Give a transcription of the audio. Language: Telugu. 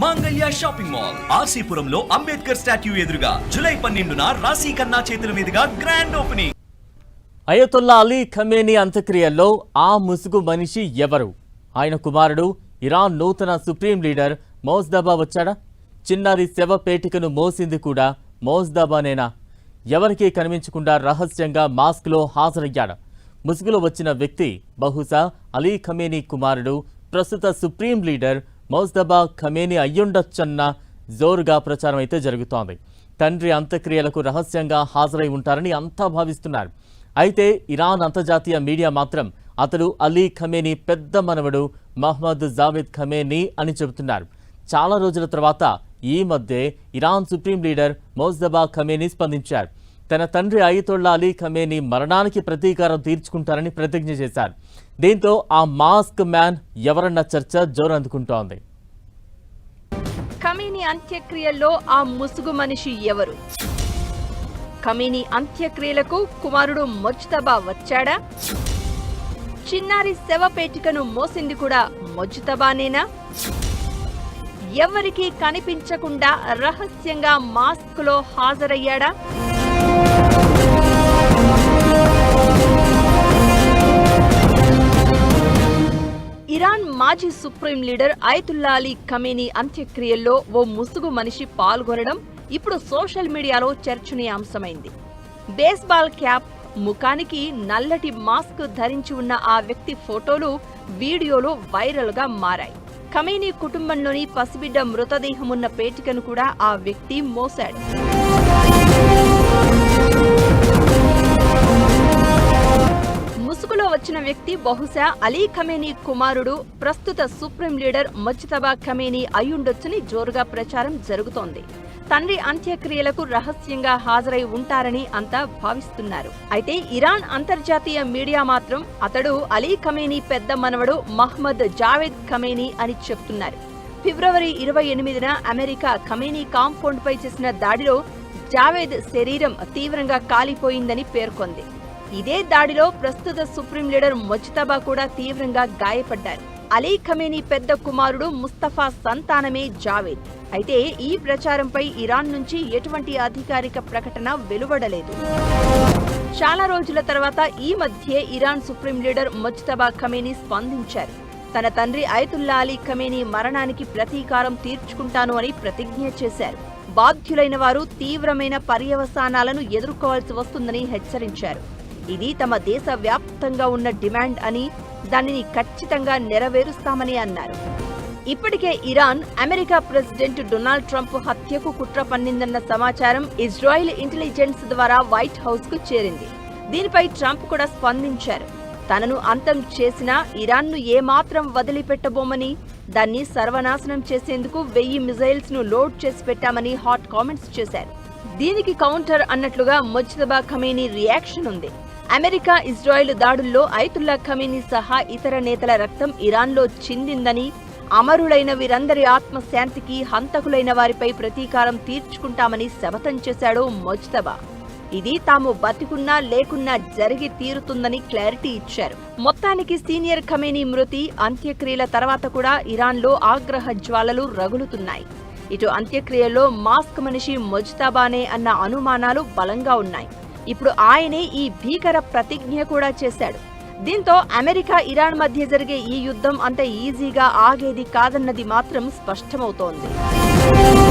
మాంగళ్య షాపింగ్ మాల్ ఆర్సీపురంలో అంబేద్కర్ స్టాట్యూ ఎదురుగా జూలై 12న రాశి ఖన్నా చేతుల మీదుగా grand opening. Ayatollah Ali Khamenei అంత్యక్రియల్లో ఆ ముసుగు మనిషి ఎవరు? ఆయన కుమారుడు ఇరాన్ నూతన సుప్రీం లీడర్ మోజ్దబా వచ్చాడా? చిన్నారి శవపేటికను మోసింది కూడా మోజ్దబానేనా? ఎవరికీ కనిపించకుండా రహస్యంగా మాస్క్లో హాజరయ్యాడా? ముసుగులో వచ్చిన వ్యక్తి బహుశా అలీ ఖమేనీ కుమారుడు, ప్రస్తుత సుప్రీం లీడర్ మోజ్దబా ఖమేనీ అయ్యుండొచ్చన్న జోరుగా ప్రచారం అయితే జరుగుతోంది. తండ్రి అంత్యక్రియలకు రహస్యంగా హాజరై ఉంటారని అంతా భావిస్తున్నారు. అయితే ఇరాన్ అంతర్జాతీయ మీడియా మాత్రం అతడు అలీ ఖమేనీ పెద్ద మనవడు మహ్మద్ జావేద్ ఖమేనీ అని చెబుతున్నారు. చాలా రోజుల తర్వాత ఈ మధ్య ఇరాన్ సుప్రీం లీడర్ మోజ్దబా ఖమేనీ స్పందించారు. తన తండ్రి అయతుల్లా అలీ ఖమేనీ మరణానికి ప్రతీకారం తీర్చుకుంటారని ప్రతిజ్ఞ చేశారు. దీంతో ఆ మాస్క్ మ్యాన్ ఎవరన్న చర్చ జోరందుకుంటోంది. ఖమేనీ అంత్యక్రియల్లో ఆ ముసుగు మనిషి ఎవరు? ఖమేనీ అంత్యక్రియలకు కుమారుడు ముజ్తబా వచ్చాడా? చిన్నారి శవపేటికను మోసింది కూడా ముజ్తబానేనా? ఎవరికీ కనిపించకుండా రహస్యంగా మాస్క్లో హాజరయ్యాడా? ఇరాన్ మాజీ supreme leader Ayatollah Ali Khamenei అంత్యక్రియల్లో ఓ ముసుగు మనిషి పాల్గొనడం ఇప్పుడు సోషల్ మీడియాలో చర్చనీయాంశమైంది. బేస్బాల్ క్యాప్, ముఖానికి నల్లటి మాస్క్ ధరించి ఉన్న ఆ వ్యక్తి ఫోటోలు, వీడియోలు వైరల్గా మారాయి. ఖమేనీ కుటుంబంలోని పసిబిడ్డ మృతదేహమున్న పేటికను కూడా ఆ వ్యక్తి మోశాడు. ముసుగులో వచ్చిన వ్యక్తి బహుశా అలీ ఖమేనీ కుమారుడు, ప్రస్తుత సుప్రీం లీడర్ ముజ్తబా ఖమేనీ అయ్యుండొచ్చని జోరుగా ప్రచారం జరుగుతోంది. తండ్రి అంత్యక్రియలకు రహస్యంగా హాజరై ఉంటారని అంతా భావిస్తున్నారు. అయితే ఇరాన్ అంతర్జాతీయ మీడియా మాత్రం అతడు అలీ ఖమేనీ పెద్ద మనవడు మహ్మద్ జావేద్ ఖమేనీ అని చెప్తున్నారు. ఫిబ్రవరి 28న అమెరికా ఖమేనీ కాంపౌండ్ పై చేసిన దాడిలో జావేద్ శరీరం తీవ్రంగా కాలిపోయిందని పేర్కొంది. ఇదే దాడిలో ప్రస్తుత సుప్రీం లీడర్ ముజ్తబా కూడా తీవ్రంగా గాయపడ్డారు. అలీ ఖమేనీ పెద్ద కుమారుడు ముస్తఫా సంతానమే జావేద్. అయితే ఈ ప్రచారంపై ఇరాన్ నుంచి ఎటువంటి అధికారిక ప్రకటన వెలువడలేదు. చాలా రోజుల తర్వాత ఈ మధ్య ఇరాన్ సుప్రీం లీడర్ ముజ్తబా ఖమేనీ స్పందించారు. తన తండ్రి అయతుల్లా అలీ ఖమేనీ మరణానికి ప్రతీకారం తీర్చుకుంటాను అని ప్రతిజ్ఞ చేశారు. బాధ్యులైన వారు తీవ్రమైన పర్యవసానాలను ఎదుర్కోవాల్సి వస్తుందని హెచ్చరించారు. ఇది తమ దేశ వ్యాప్తంగా ఉన్న డిమాండ్ అని, దానిని ఖచ్చితంగా నెరవేరుస్తామని అన్నారు. ఇప్పటికే Iran America president Donald Trump హత్యకు కుట్ర పన్నిందన్న సమాచారం ఇజ్రాయిల్ ఇంటెలిజెన్స్ ద్వారా వైట్ హౌస్ కు చేరింది. దీనిపై ట్రంప్ కూడా స్పందించారు. తనను అంతం చేసినా ఇరాన్ను ఏమాత్రం వదిలిపెట్టబోమని, దాన్ని సర్వనాశనం చేసేందుకు 1000 మిజైల్స్ ను లోడ్ చేసి పెట్టామని హాట్ కామెంట్స్ చేశారు. దీనికి కౌంటర్ అన్నట్లుగా ముజ్తబా ఖమేనీ రియాక్షన్ ఉంది. అమెరికా ఇజ్రాయిల్ దాడుల్లో అయతుల్లా ఖమేనీ సహా ఇతర నేతల రక్తం ఇరాన్లో చిందిందని, అమరులైన వీరందరి ఆత్మశాంతికి, హంతకులైన వారిపై ప్రతీకారం తీర్చుకుంటామని శపథం చేశాడు ముజ్తబా. ఇది తాము బతికున్నా లేకున్నా జరిగి తీరుతుందని క్లారిటీ ఇచ్చారు. మొత్తానికి సీనియర్ ఖమేనీ మృతి, అంత్యక్రియల తర్వాత కూడా ఇరాన్లో ఆగ్రహ జ్వాలలు రగులుతున్నాయి. ఇటు అంత్యక్రియల్లో మాస్క్ మనిషి ముజ్తబానే అన్న అనుమానాలు బలంగా ఉన్నాయి. ఇప్పుడు ఆయనే ఈ భీకర ప్రతిజ్ఞ కూడా చేశాడు. దీంతో అమెరికా ఇరాన్ మధ్య జరిగే ఈ యుద్ధం అంత ఈజీగా ఆగేది కాదన్నది మాత్రం స్పష్టమవుతోంది.